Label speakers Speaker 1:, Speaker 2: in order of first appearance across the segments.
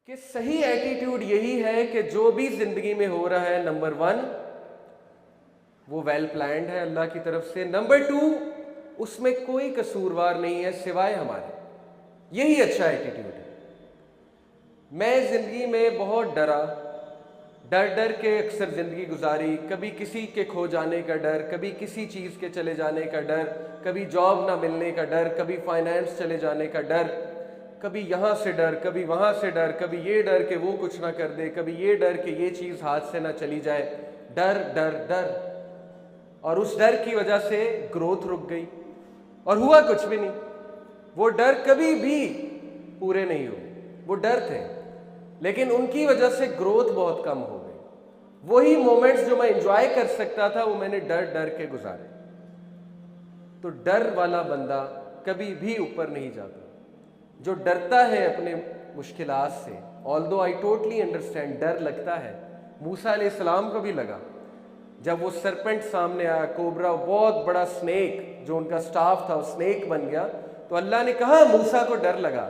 Speaker 1: कि सही एटीट्यूड यही है कि जो भी जिंदगी में हो रहा है, नंबर वन, वो वेल प्लान्ड है अल्लाह की तरफ से। नंबर टू, उसमें कोई कसूरवार नहीं है सिवाय हमारे। यही अच्छा एटीट्यूड है। मैं जिंदगी में बहुत डर डर के अक्सर ज़िंदगी गुजारी। कभी किसी के खो जाने का डर, कभी किसी चीज़ के चले जाने का डर, कभी जॉब ना मिलने का डर, कभी फाइनेंस चले जाने का डर, कभी यहाँ से डर, कभी वहाँ से डर, कभी ये डर कि वो कुछ ना कर दे, कभी ये डर कि ये चीज़ हाथ से ना चली जाए। डर डर डर। और उस डर की वजह से ग्रोथ रुक गई और हुआ कुछ भी नहीं। वो डर कभी भी पूरे नहीं हुए। वो डर थे, लेकिन उनकी वजह से ग्रोथ बहुत कम हो गई। वही मोमेंट्स जो मैं एंजॉय कर सकता था, वो मैंने डर डर के गुजारे। तो डर वाला बंदा कभी भी ऊपर नहीं जाता। जो डरता है अपने मुश्किलात से, ऑल्दो आई टोटली अंडरस्टैंड, डर लगता है। मूसा अलैहिस्सलाम को भी लगा जब वो सरपेंट सामने आया, कोबरा, बहुत बड़ा स्नेक, जो उनका स्टाफ था वो स्नेक बन गया। तो अल्लाह ने कहा मूसा को डर लगा।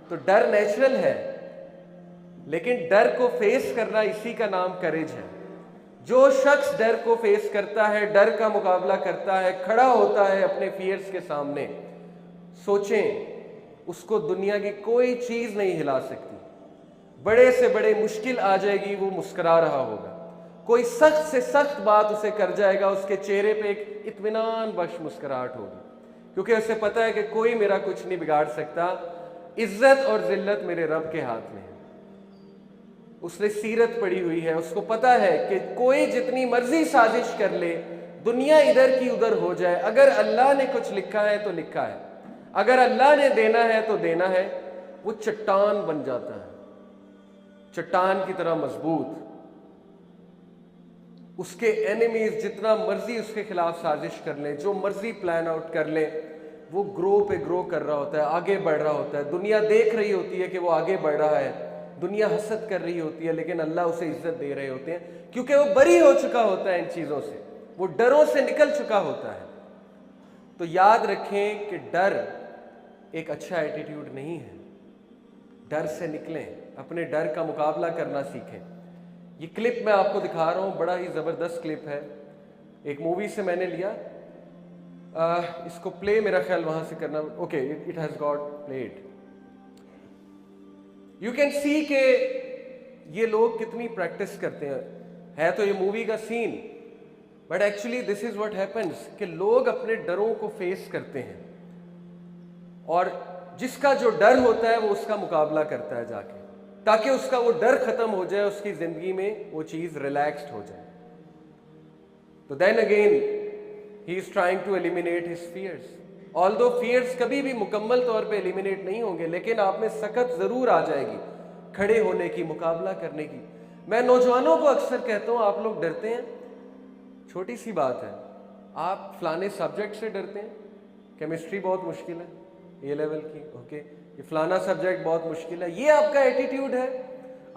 Speaker 1: तो डर नेचुरल है, लेकिन डर को फेस करना, इसी का नाम करेज है। जो शख्स डर को फेस करता है, डर का मुकाबला करता है, खड़ा होता है अपने फियर्स के सामने, सोचें उसको दुनिया की कोई चीज नहीं हिला सकती। बड़े से बड़े मुश्किल आ जाएगी, वो मुस्कुरा रहा होगा। कोई सख्त से सख्त बात उसे कर जाएगा, उसके चेहरे पे एक इत्मीनान बख्श मुस्कुराहट होगी, क्योंकि उसे पता है कि कोई मेरा कुछ नहीं बिगाड़ सकता। इज्जत और जिल्लत मेरे रब के हाथ में है। उसने सीरत पढ़ी हुई है, उसको पता है कि कोई जितनी मर्जी साजिश कर ले, दुनिया इधर की उधर हो जाए, अगर अल्लाह ने कुछ लिखा है तो लिखा है, अगर अल्लाह ने देना है तो देना है। वो चट्टान बन जाता है, चट्टान की तरह मजबूत। उसके एनिमीज जितना मर्जी उसके खिलाफ साजिश कर ले, जो मर्जी प्लान आउट कर ले, वो ग्रो पे ग्रो कर रहा होता है, आगे बढ़ रहा होता है। दुनिया देख रही होती है कि वो आगे बढ़ रहा है, दुनिया हसद कर रही होती है, लेकिन अल्लाह उसे इज्जत दे रहे होते हैं, क्योंकि वो बरी हो चुका होता है इन चीज़ों से, वो डरों से निकल चुका होता है। तो याद रखें कि डर एक अच्छा एटीट्यूड नहीं है। डर से निकलें, अपने डर का मुकाबला करना सीखें। ये क्लिप मैं आपको दिखा रहा हूँ, बड़ा ही ज़बरदस्त क्लिप है, एक मूवी से मैंने लिया। इसको प्ले मेरा ख्याल वहाँ से करना, okay, it has got played. You can see के ये लोग कितनी प्रैक्टिस करते हैं। है तो ये मूवी का scene, but actually this is what happens, कि लोग अपने डरों को फेस करते हैं, और जिसका जो डर होता है वो उसका मुकाबला करता है जाके, ताकि उसका वो डर खत्म हो जाए, उसकी जिंदगी में वो चीज रिलैक्स्ड हो जाए। तो then again he is trying to eliminate his fears. Although fears कभी भी मुकम्मल तौर पे एलिमिनेट नहीं होंगे, लेकिन आप में सकत जरूर आ जाएगी खड़े होने की, मुकाबला करने की। मैं नौजवानों को अक्सर कहता हूँ, आप लोग डरते हैं, छोटी सी बात है, आप फलाने सब्जेक्ट से डरते हैं, केमिस्ट्री बहुत मुश्किल है ए लेवल की, ओके, ये फलाना सब्जेक्ट बहुत मुश्किल है, ये आपका एटीट्यूड है।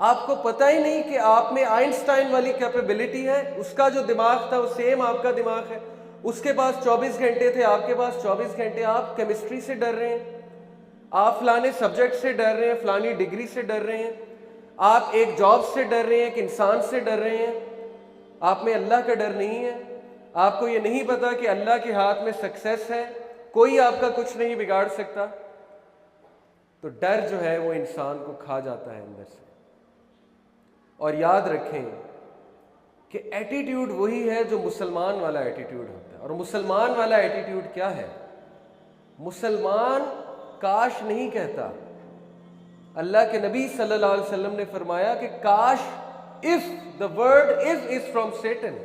Speaker 1: आपको पता ही नहीं कि आप में आइंस्टाइन वाली कैपेबिलिटी है, उसका जो दिमाग था वो सेम आपका दिमाग है, उसके पास 24 घंटे थे, आपके पास 24 घंटे। आप केमिस्ट्री से डर रहे हैं, आप फलाने सब्जेक्ट से डर रहे हैं, फलानी डिग्री से डर रहे हैं, आप एक जॉब से डर रहे हैं, एक इंसान से डर रहे हैं। आप में अल्लाह का डर नहीं है। आपको ये नहीं पता कि अल्लाह के हाथ में सक्सेस है, कोई आपका कुछ नहीं बिगाड़ सकता। तो डर जो है वो इंसान को खा जाता है अंदर से। और याद रखें कि एटीट्यूड वही है जो मुसलमान वाला एटीट्यूड होता है। और मुसलमान वाला एटीट्यूड क्या है? मुसलमान काश नहीं कहता। अल्लाह के नबी सल्लल्लाहु अलैहि वसल्लम ने फरमाया कि काश, if the word is from Satan.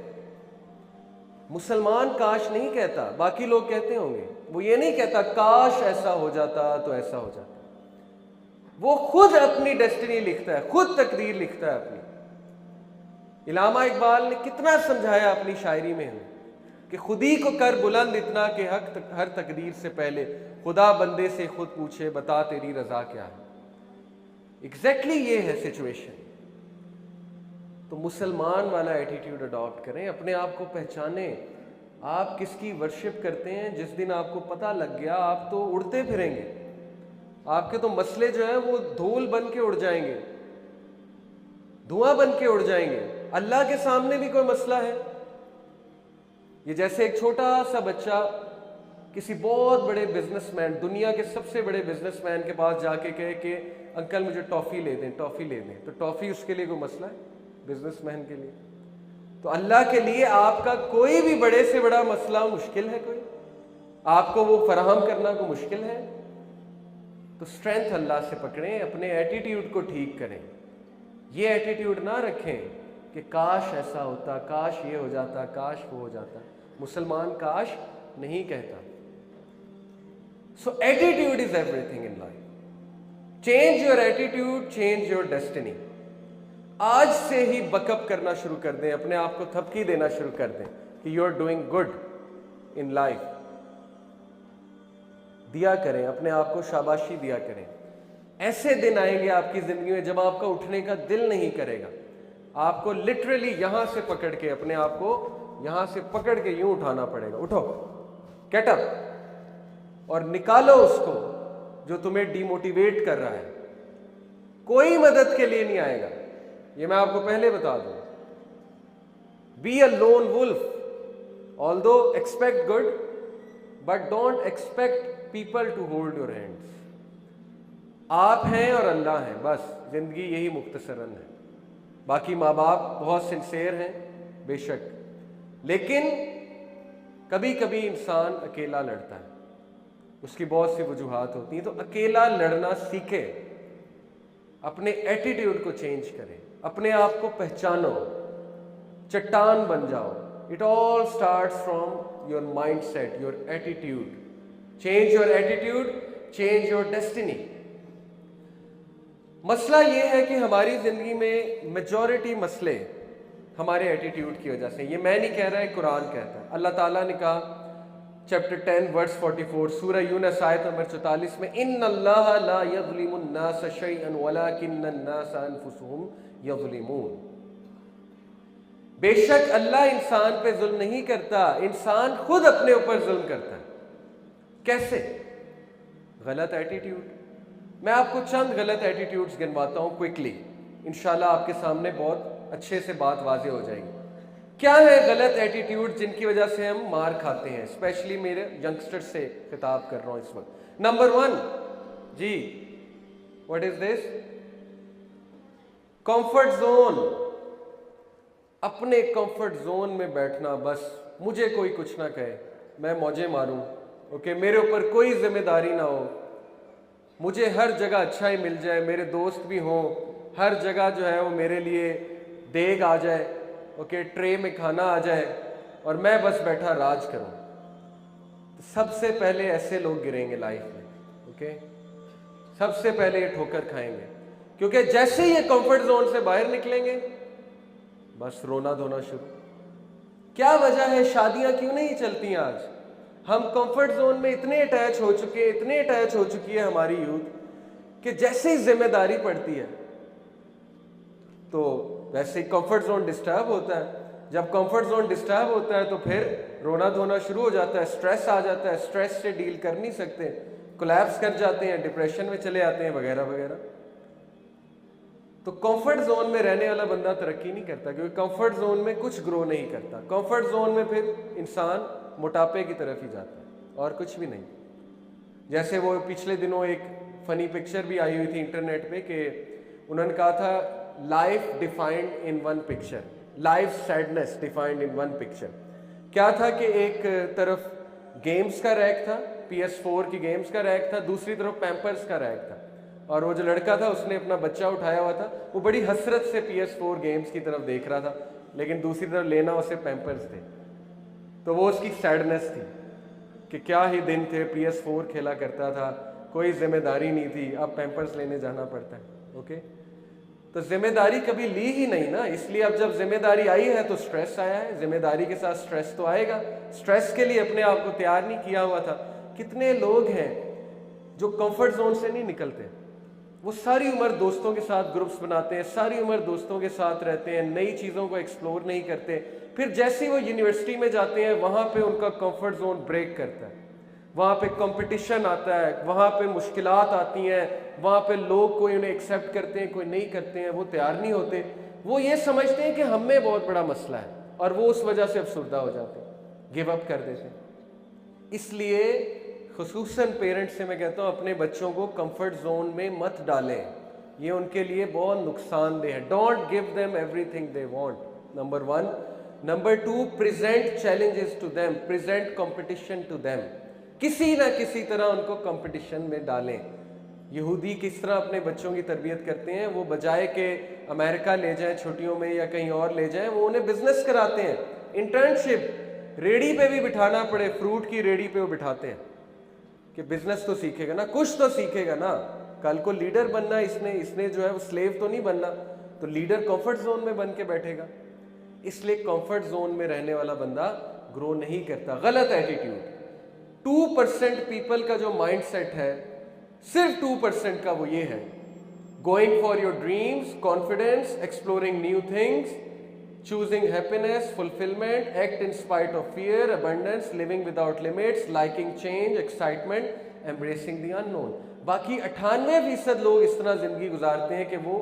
Speaker 1: मुसलमान काश नहीं कहता, बाकी लोग कहते होंगे। वो ये नहीं कहता काश ऐसा हो जाता तो ऐसा हो जाता। वो खुद अपनी डेस्टिनी लिखता है, खुद तकदीर लिखता है अपनी। इलामा इकबाल ने कितना समझाया अपनी शायरी में हमें कि खुदी को कर बुलंद इतना कि हर तकदीर से पहले खुदा बंदे से खुद पूछे बता तेरी रजा क्या है। एग्जैक्टली ये है सिचुएशन। तो मुसलमान वाला एटीट्यूड अडॉप्ट करें, अपने आप को पहचानें। आप किसकी वर्शिप करते हैं, जिस दिन आपको पता लग गया आप तो उड़ते फिरेंगे। आपके तो मसले जो है वो धूल बन के उड़ जाएंगे। धुआं बन के उड़ जाएंगे। अल्लाह के सामने भी कोई मसला है? ये जैसे एक छोटा सा बच्चा किसी बहुत बड़े बिजनेसमैन, दुनिया के सबसे बड़े बिजनेसमैन के पास जाके कहे कि अंकल मुझे टॉफ़ी ले दें, टॉफ़ी ले दें, तो टॉफ़ी उसके लिए कोई मसला है? बिजनेसमैन के लिए। तो अल्लाह के लिए आपका कोई भी बड़े से बड़ा मसला मुश्किल है? कोई आपको वो फराहम करना को मुश्किल है? तो स्ट्रेंथ अल्लाह से पकड़ें, अपने एटीट्यूड को ठीक करें। ये एटीट्यूड ना रखें कि काश ऐसा होता, काश ये हो जाता, काश वो हो जाता। मुसलमान काश नहीं कहता। So attitude is everything in life. Change your attitude, change your destiny. आज से ही बकअप करना शुरू कर दें, अपने आप को थपकी देना शुरू कर दें कि you are doing good in life. दिया करें, अपने आप को शाबाशी दिया करें। ऐसे दिन आएंगे आपकी जिंदगी में जब आपका उठने का दिल नहीं करेगा। आपको लिटरली यहां से पकड़ के, अपने आप को यहां से पकड़ के यूं उठाना पड़ेगा। उठो, गेट अप, और निकालो उसको जो तुम्हें डिमोटिवेट कर रहा है। कोई मदद के लिए नहीं आएगा, ये मैं आपको पहले बता दूं। Be a lone wolf, although expect good but don't expect people to hold your hands. आप हैं और अल्लाह है, बस जिंदगी यही मुख्तसरन है। बाकी माँ बाप बहुत सिंसेयर हैं बेशक, लेकिन कभी कभी इंसान अकेला लड़ता है, उसकी बहुत सी वजूहात होती हैं। तो अकेला लड़ना सीखे, अपने एटीट्यूड को चेंज करें, अपने आप को पहचानो, चट्टान बन जाओ। It all starts from your mind set, your attitude. Change your attitude, change your destiny. मसला यह है कि हमारी जिंदगी में मेजॉरिटी मसले हमारे एटीट्यूड की वजह से। ये मैं नहीं कह रहा है, कुरान कहता है। अल्लाह ताला ने कहा चैप्टर 10 वर्स 44 सूरह यूनस आयत नंबर 44 में, इन्नल्लाह ला यज़लिमुन नास शैअन वलाकिन्नन नास अनफुसहुम यज़लिमून। बेशक अल्लाह इंसान पे जुल्म नहीं करता, इंसान खुद अपने ऊपर जुल्म करता है। कैसे? गलत एटीट्यूड। मैं आपको चंद गलत एटीट्यूड्स गिनवाता हूं क्विकली, इंशाल्लाह आपके सामने बहुत अच्छे से बात वाज़ेह हो जाएगी। क्या है गलत एटीट्यूड जिनकी वजह से हम मार खाते हैं? स्पेशली मेरे यंगस्टर से खिताब कर रहा हूं इस वक्त। नंबर 1 जी, what is this? Comfort zone. अपने कंफर्ट जोन में बैठना, बस मुझे कोई कुछ ना कहे, मैं मौजे मारूं, ओके, मेरे ऊपर कोई जिम्मेदारी ना हो, मुझे हर जगह अच्छा ही मिल जाए, मेरे दोस्त भी हों, हर जगह जो है वो मेरे लिए देग आ जाए, ओके, ट्रे में खाना आ जाए और मैं बस बैठा राज करूं। तो सबसे पहले ऐसे लोग गिरेंगे लाइफ में, ओके, सबसे पहले ये ठोकर खाएंगे, क्योंकि जैसे ही ये कंफर्ट जोन से बाहर निकलेंगे बस रोना धोना शुरू। क्या वजह है? शादियां क्यों नहीं चलती आज? हम कंफर्ट जोन में इतने अटैच हो चुके हैं, इतने अटैच हो चुकी है हमारी यूथ कि जैसे ही जिम्मेदारी पड़ती है तो वैसे ही कंफर्ट जोन डिस्टर्ब होता है। जब कंफर्ट जोन डिस्टर्ब होता है तो फिर रोना धोना शुरू हो जाता है, स्ट्रेस आ जाता है, स्ट्रेस से डील कर नहीं सकते, कोलैप्स कर जाते हैं, डिप्रेशन में चले आते हैं वगैरह वगैरह। तो कंफर्ट जोन में रहने वाला बंदा तरक्की नहीं करता, क्योंकि कंफर्ट जोन में कुछ ग्रो नहीं करता। कंफर्ट जोन में फिर इंसान मोटापे की तरफ ही जाता है और कुछ भी नहीं। जैसे वो पिछले दिनों एक फनी पिक्चर भी आई हुई थी इंटरनेट पे कि उन्होंने कहा था life defined in one picture, life sadness defined in one picture. क्या था कि एक तरफ गेम्स का रैक था, PS4 की गेम्स का रैक था, दूसरी तरफ पैम्पर्स का रैक था, और वो जो लड़का था उसने अपना बच्चा उठाया हुआ था, वो बड़ी हसरत से PS4 गेम्स की तरफ देख रहा था, लेकिन दूसरी तरफ लेना उसे पैम्पर्स थे। तो वो उसकी सैडनेस थी कि क्या ही दिन थे, PS4 खेला करता था, कोई जिम्मेदारी नहीं थी, अब पैम्पर्स लेने जाना पड़ता है, ओके। तो जिम्मेदारी कभी ली ही नहीं ना, इसलिए अब जब जिम्मेदारी आई है तो स्ट्रेस आया है, जिम्मेदारी के साथ स्ट्रेस तो आएगा। स्ट्रेस के लिए अपने आप को तैयार नहीं किया हुआ था। कितने लोग हैं जो कंफर्ट जोन से नहीं निकलते, वो सारी उम्र दोस्तों के साथ ग्रुप्स बनाते हैं, सारी उम्र दोस्तों के साथ रहते हैं, नई चीज़ों को एक्सप्लोर नहीं करते, फिर जैसे ही वो यूनिवर्सिटी में जाते हैं वहाँ पे उनका कंफर्ट जोन ब्रेक करता है, वहाँ पे कंपटीशन आता है, वहाँ पे मुश्किलात आती हैं, वहाँ पे लोग कोई उन्हें एक्सेप्ट करते हैं, कोई नहीं करते हैं, वो तैयार नहीं होते, वो ये समझते हैं कि हम में बहुत बड़ा मसला है और वो उस वजह से अफसुर्दा हो जाते हैं, गिव अप कर देते हैं। इसलिए खुसूसन पेरेंट्स से मैं कहता हूँ अपने बच्चों को कंफर्ट जोन में मत डालें, ये उनके लिए बहुत नुकसानदेह है। Don't give them everything they want, number 1। Number 2, present challenges to them, present competition to them, किसी ना किसी तरह उनको कंपटीशन में डालें। यहूदी किस तरह अपने बच्चों की तरबियत करते हैं, वो बजाय के अमेरिका ले जाएं छुट्टियों में या कहीं और ले जाएं, वो उन्हें बिजनेस कराते हैं, इंटर्नशिप, रेडी पे भी बिठाना पड़े, फ्रूट की रेडी पे वो बिठाते हैं कि बिजनेस तो सीखेगा ना, कुछ तो सीखेगा ना, कल को लीडर बनना, इसने जो है वो स्लेव तो नहीं बनना, तो लीडर कंफर्ट जोन में बन के बैठेगा। इसलिए कंफर्ट जोन में रहने वाला बंदा ग्रो नहीं करता। गलत एटीट्यूड। 2% पीपल का जो माइंडसेट है, सिर्फ 2% का, वो ये है, going for your dreams, confidence, exploring new things, choosing happiness, fulfillment, act in spite of fear, abundance, living without limits, liking change, excitement, embracing the unknown। बाकी 98% लोग इस तरह जिंदगी गुजारते हैं कि वो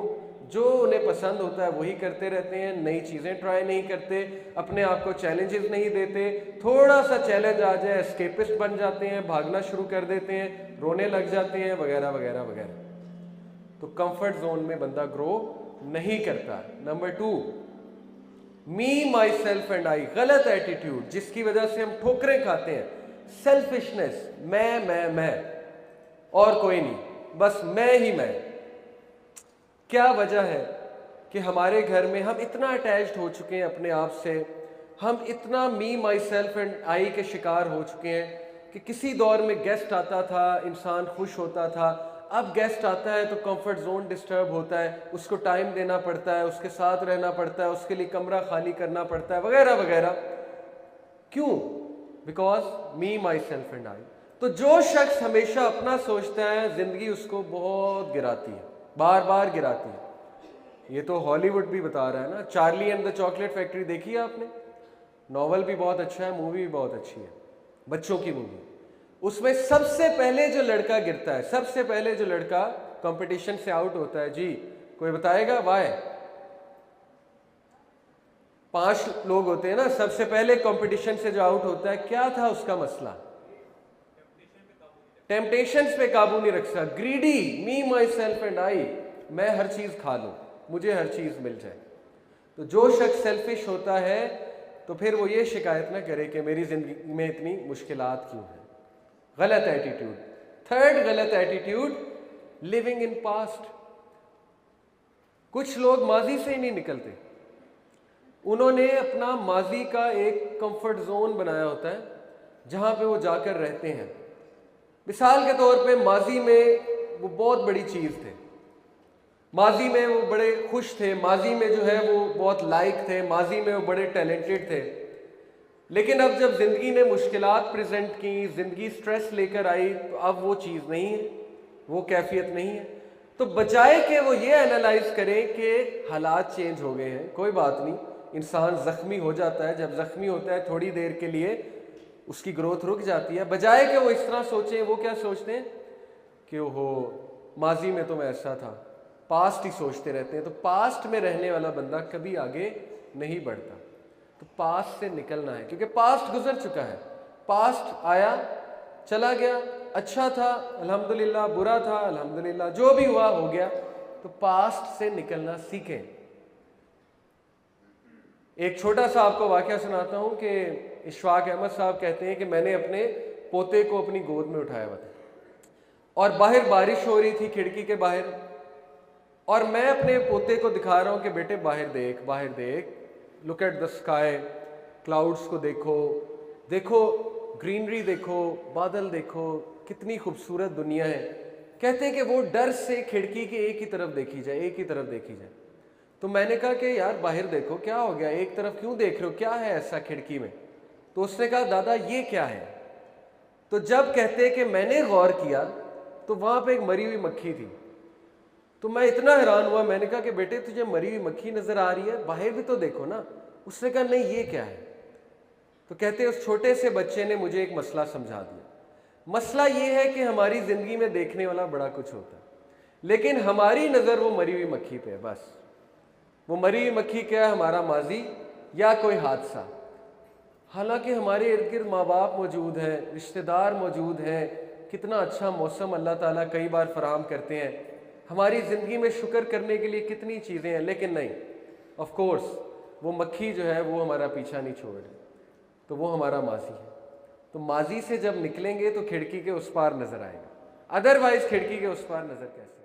Speaker 1: जो उन्हें पसंद होता है वही करते रहते हैं, नई चीज़ें ट्राई नहीं करते, अपने आप को चैलेंजेस नहीं देते, थोड़ा सा चैलेंज आ जाए एस्केपिस्ट बन जाते हैं, भागना शुरू कर देते हैं, रोने लग जाते हैं, वगैरह वगैरह वगैरह। तो कंफर्ट जोन में बंदा ग्रो नहीं करता। Number 2, me, my self and I, गलत एटीट्यूड जिसकी वजह से हम ठोकरें खाते हैं। सेल्फिशनेस, मैं और कोई नहीं, बस मैं ही मैं। क्या वजह है कि हमारे घर में हम इतना अटैच्ड हो चुके हैं अपने आप से, हम इतना मी, माई सेल्फ एंड आई के शिकार हो चुके हैं कि किसी दौर में गेस्ट आता था, इंसान खुश होता था, अब गेस्ट आता है तो कंफर्ट जोन डिस्टर्ब होता है, उसको टाइम देना पड़ता है, उसके साथ रहना पड़ता है, उसके लिए कमरा खाली करना पड़ता है, वगैरह वगैरह। क्यों? Because me, my self and I. तो जो शख्स हमेशा अपना सोचता है, जिंदगी उसको बहुत गिराती है, बार बार गिराती है। ये तो हॉलीवुड भी बता रहा है ना, Charlie and the chocolate factory देखी है आपने? नॉवल भी बहुत अच्छा है, मूवी भी बहुत अच्छी है, बच्चों की मूवी। उसमें सबसे पहले जो लड़का गिरता है, सबसे पहले जो लड़का कंपटीशन से आउट होता है, जी कोई बताएगा वाई? 5 लोग होते हैं ना, सबसे पहले कंपटीशन से जो आउट होता है, क्या था उसका मसला? टेम्पटेशंस पे काबू नहीं रख सकता, greedy, me, my self and I, मैं हर चीज खा लूं, मुझे हर चीज मिल जाए। तो जो शख्स सेल्फिश होता है तो फिर वो ये शिकायत ना करे कि मेरी जिंदगी में इतनी मुश्किलात क्यों है। गलत एटीट्यूड। 3rd गलत एटीट्यूड, लिविंग इन पास्ट। कुछ लोग माजी से ही नहीं निकलते, उन्होंने अपना माजी का एक कंफर्ट जोन बनाया होता है जहां पे वो जाकर रहते हैं। मिसाल के तौर पे माजी में वो बहुत बड़ी चीज थे, माजी में वो बड़े खुश थे, माजी में जो है वो बहुत लाइक थे, माजी में वो बड़े टैलेंटेड थे, लेकिन अब जब जिंदगी ने मुश्किलात प्रेजेंट की, जिंदगी स्ट्रेस लेकर आई, तो अब वो चीज़ नहीं है, वो कैफियत नहीं है। तो बजाय के वो ये एनालाइज करें कि हालात चेंज हो गए हैं, कोई बात नहीं, इंसान ज़ख्मी हो जाता है, जब ज़ख्मी होता है थोड़ी देर के लिए उसकी ग्रोथ रुक जाती है, बजाय कि वो इस तरह सोचें, वो क्या सोचते हैं कि ओहो माजी में तो मैं ऐसा था, पास्ट ही सोचते रहते हैं। तो पास्ट में रहने वाला बंदा कभी आगे नहीं बढ़ता। तो पास्ट से निकलना है, क्योंकि पास्ट गुजर चुका है, पास्ट आया चला गया, अच्छा था अल्हम्दुलिल्लाह, बुरा था अल्हम्दुलिल्लाह, जो भी हुआ हो गया। तो पास्ट से निकलना सीखें। एक छोटा सा आपको वाकया सुनाता हूं कि इशफाक अहमद साहब कहते हैं कि मैंने अपने पोते को अपनी गोद में उठाया हुआ था और बाहर बारिश हो रही थी खिड़की के बाहर, और मैं अपने पोते को दिखा रहा हूं कि बेटे बाहर देख, बाहर देख, look at the sky, clouds को देखो, देखो ग्रीनरी देखो, बादल देखो, कितनी खूबसूरत दुनिया है। कहते हैं कि वो डर से खिड़की के एक ही तरफ देखी जाए, एक ही तरफ देखी जाए। तो मैंने कहा कि यार बाहर देखो, क्या हो गया, एक तरफ क्यों देख रहे हो, क्या है ऐसा खिड़की में? तो उसने कहा दादा ये क्या है? तो जब कहते हैं कि मैंने गौर किया तो वहां पे एक मरी हुई मक्खी थी। तो मैं इतना हैरान हुआ, मैंने कहा कि बेटे तुझे मरी हुई मक्खी नजर आ रही है, बाहर भी तो देखो ना। उसने कहा नहीं ये क्या है? तो कहते उस छोटे से बच्चे ने मुझे एक मसला समझा दिया। मसला ये है कि हमारी जिंदगी में देखने वाला बड़ा कुछ होता है, लेकिन हमारी नजर वो मरी हुई मक्खी पे है बस। वो मरी हुई मक्खी क्या है? हमारा माजी या कोई हादसा। हालांकि हमारे इर्द गिर्द माँ बाप मौजूद हैं, रिश्तेदार मौजूद हैं, कितना अच्छा मौसम अल्लाह ताला कई बार फराहम करते हैं, हमारी ज़िंदगी में शुक्र करने के लिए कितनी चीज़ें हैं, लेकिन नहीं, ऑफ कोर्स वो मक्खी जो है वो हमारा पीछा नहीं छोड़ रही, तो वो हमारा माजी है। तो माजी से जब निकलेंगे तो खिड़की के उस पार नज़र आएगा, अदरवाइज खिड़की के उस पार नज़र कैसे